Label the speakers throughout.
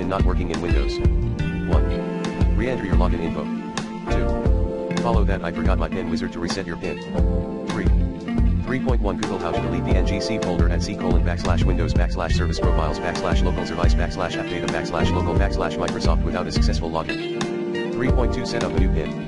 Speaker 1: login not working in Windows. 1. Re-enter your login info. 2. Follow that I forgot my PIN wizard to reset your PIN. 3. 3.1 Google how to delete the NGC folder at c:/windows/service profiles /locals device /app data /local /Microsoft without a successful login. 3.2 Set up a new PIN.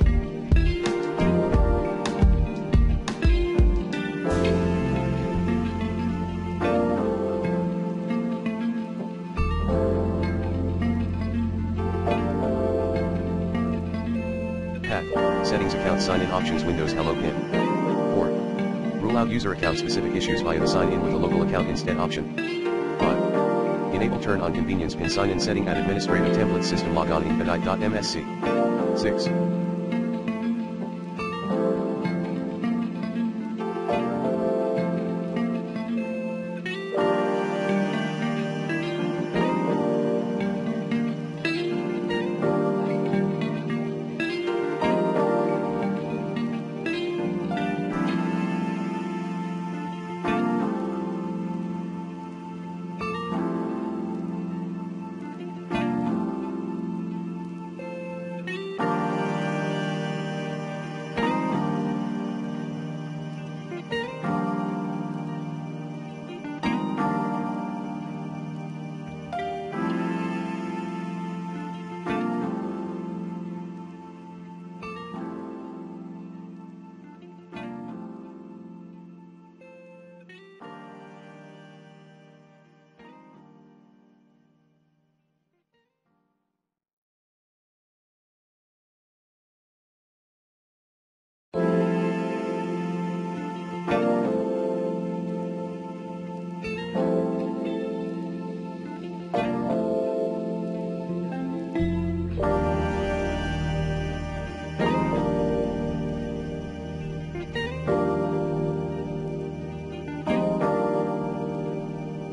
Speaker 1: Settings account sign-in options Windows Hello PIN. 4. Rule out user account specific issues via the sign-in with a local account instead option. 5. Enable turn on convenience PIN sign-in setting at administrative template system logon in bedite.msc. 6.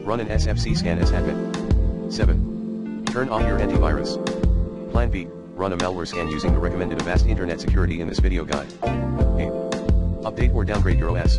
Speaker 1: Run an SFC scan as admin. 7. Turn off your antivirus. Plan B. Run a malware scan using the recommended Avast Internet Security in this video guide. 8. Update or downgrade your OS.